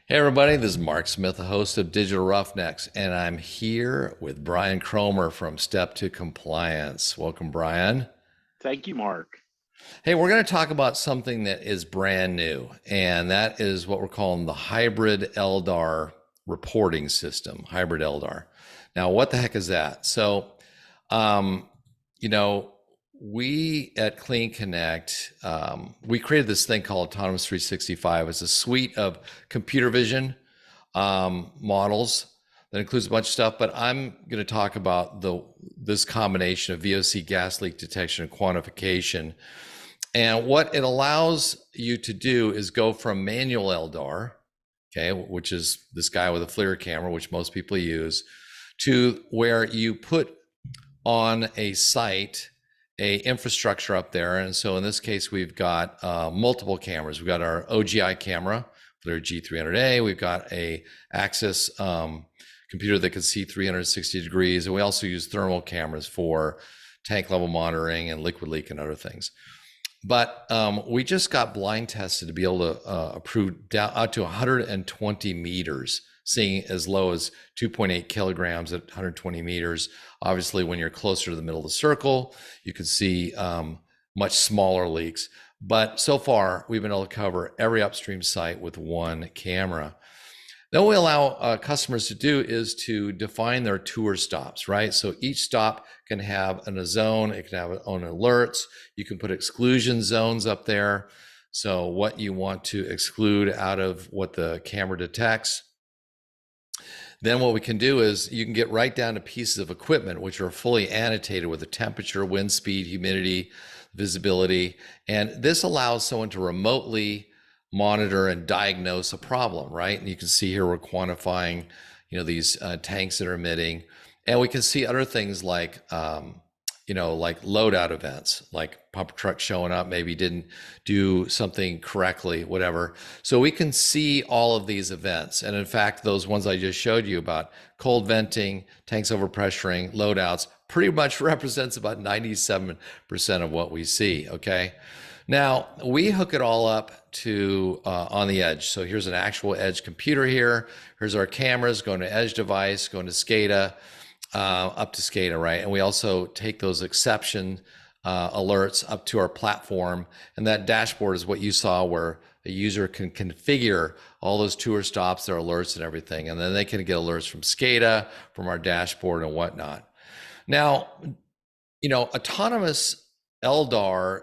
Hey everybody, this is Mark Smith, the host of Digital Roughnecks, and I'm here with Brian Kromer from Step to Compliance. Welcome, Brian. Thank you, Mark. Hey, we're going to talk about something that is brand new, and that is what we're calling the Hybrid LDAR Reporting System, Hybrid LDAR. Now, what the heck is that? Um, you know, we at CleanConnect, we created this thing called Autonomous 365. It's a suite of computer vision models that includes a bunch of stuff, but I'm going to talk about this combination of VOC gas leak detection and quantification. And what it allows you to do is go from manual LDAR, okay, which is this guy with a FLIR camera, which most people use, to where you put on a site a infrastructure up there. And so in this case, we've got multiple cameras. We've got our OGI camera, FLIR G300A. We've got a Axis computer that can see 360 degrees. And we also use thermal cameras for tank level monitoring and liquid leak and other things. But we just got blind tested to be able to approve down out to 120 meters, seeing as low as 2.8 kilograms at 120 meters. Obviously, when you're closer to the middle of the circle, you can see much smaller leaks. But so far, we've been able to cover every upstream site with one camera. Then what we allow customers to do is to define their tour stops, right? So each stop can have a zone, it can have its own alerts. You can put exclusion zones up there. So what you want to exclude out of what the camera detects. Then what we can do is you can get right down to pieces of equipment, which are fully annotated with the temperature, wind speed, humidity, visibility. And this allows someone to remotely monitor and diagnose a problem, right? And you can see here we're quantifying, these tanks that are emitting, and we can see other things like, like loadout events, like pump truck showing up, maybe didn't do something correctly, whatever. So we can see all of these events. And in fact, those ones I just showed you about cold venting, tanks overpressuring, loadouts, pretty much represents about 97% of what we see, okay? Now, we hook it all up to on the edge. So here's an actual edge computer here. Here's our cameras going to edge device, going to SCADA, up to SCADA, right? And we also take those exception alerts up to our platform. And that dashboard is what you saw where a user can configure all those tour stops, their alerts and everything. And then they can get alerts from SCADA, from our dashboard and whatnot. Now, autonomous LDAR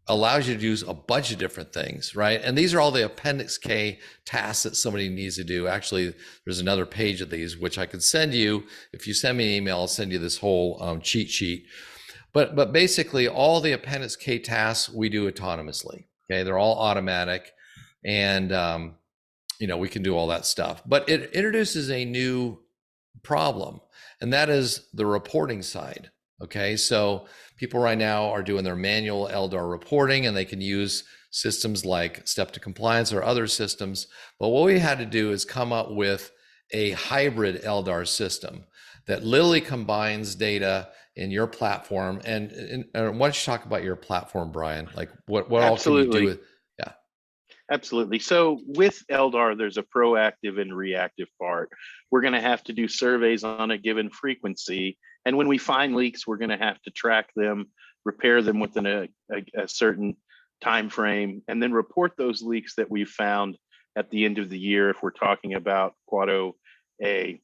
allows you to do a bunch of different things, right? And these are all the Appendix K tasks that somebody needs to do. Actually, there's another page of these, which I could send you. If you send me an email, I'll send you this whole cheat sheet. But basically, all the Appendix K tasks we do autonomously, okay? They're all automatic, and we can do all that stuff. But it introduces a new problem, and that is the reporting side. Okay, so people right now are doing their manual LDAR reporting, and they can use systems like Step to Compliance or other systems. But what we had to do is come up with a hybrid LDAR system that literally combines data in your platform. And why don't you talk about your platform, Brian? Like what all can you do Absolutely. with? Yeah. Absolutely. So with LDAR, there's a proactive and reactive part. We're going to have to do surveys on a given frequency. And when we find leaks, we're going to have to track them, repair them within a certain time frame, and then report those leaks that we've found at the end of the year if we're talking about Quado A.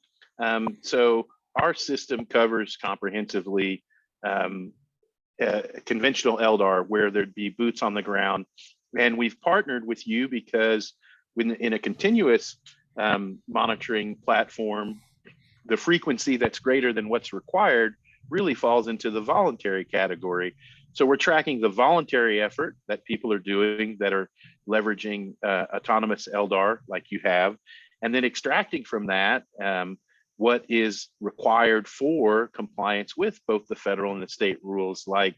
So our system covers comprehensively conventional LDAR, where there'd be boots on the ground. And we've partnered with you because in a continuous monitoring platform, the frequency that's greater than what's required really falls into the voluntary category. So we're tracking the voluntary effort that people are doing that are leveraging autonomous LDAR like you have, and then extracting from that what is required for compliance with both the federal and the state rules like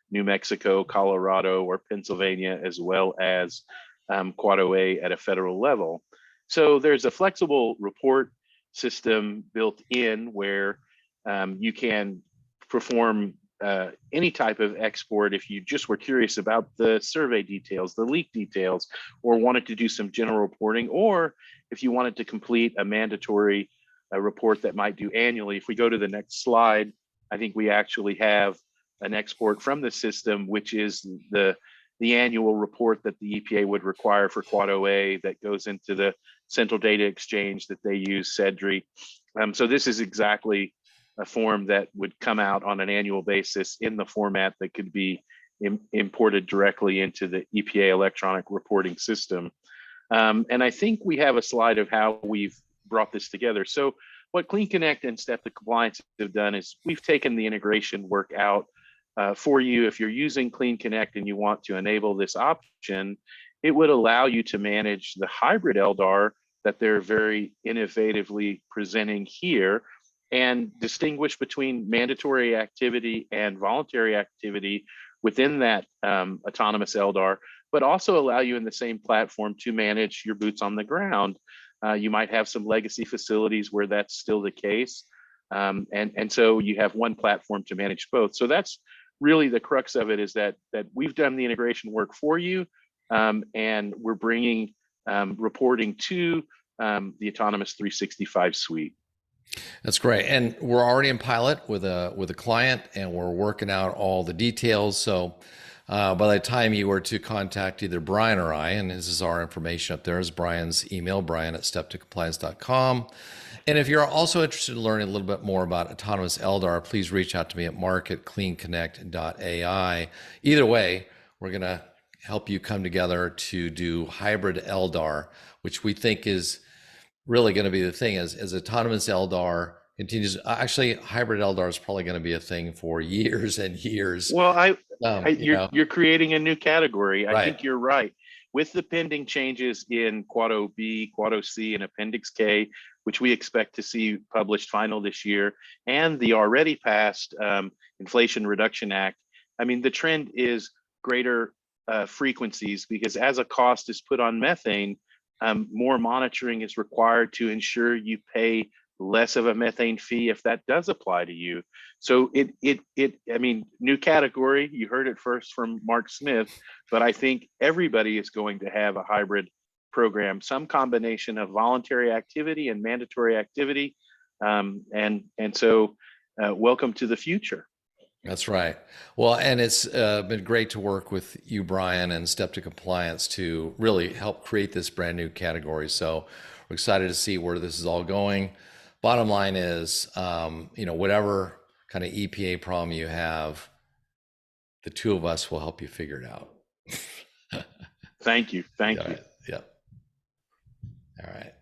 New Mexico, Colorado, or Pennsylvania, as well as Quado A at a federal level. So there's a flexible report system built in where you can perform any type of export, if you just were curious about the survey details, the leak details, or wanted to do some general reporting, or if you wanted to complete a mandatory report that might do annually. If we go to the next slide, I think we actually have an export from the system, which is the annual report that the EPA would require for Quad OA that goes into the central data exchange that they use, CEDRI. So this is exactly a form that would come out on an annual basis in the format that could be imported directly into the EPA electronic reporting system. And I think we have a slide of how we've brought this together. So what CleanConnect and Step to Compliance have done is we've taken the integration work out for you. If you're using CleanConnect and you want to enable this option, it would allow you to manage the hybrid LDAR that they're very innovatively presenting here, and distinguish between mandatory activity and voluntary activity within that autonomous LDAR, but also allow you in the same platform to manage your boots on the ground. You might have some legacy facilities where that's still the case. And so you have one platform to manage both. So that's really the crux of it, is that we've done the integration work for you, and we're bringing reporting to the Autonomous 365 suite. That's great. And we're already in pilot with a client, and we're working out all the details. So by the time you were to contact either Brian or I, and this is our information up there, is Brian's email, brian@steptocompliance.com. And if you're also interested in learning a little bit more about autonomous LDAR, please reach out to me at mark@CleanConnect.ai. Either way, we're going to help you come together to do hybrid LDAR, which we think is really going to be the thing as autonomous LDAR continues. Actually, hybrid LDAR is probably going to be a thing for years and years. Well, you're creating a new category. I Right. think you're right. With the pending changes in Quad OB, Quad OC, and Appendix K, which we expect to see published final this year, and the already passed Inflation Reduction Act, I mean, the trend is greater frequencies, because as a cost is put on methane, more monitoring is required to ensure you pay less of a methane fee if that does apply to you. So I mean, new category, you heard it first from Mark Smith, but I think everybody is going to have a hybrid program, some combination of voluntary activity and mandatory activity. And so welcome to the future. That's right. Well, and it's been great to work with you, Brian, and Step to Compliance to really help create this brand new category. So we're excited to see where this is all going. Bottom line is, whatever kind of EPA problem you have, the two of us will help you figure it out. Thank you. Thank you. Yep. All right.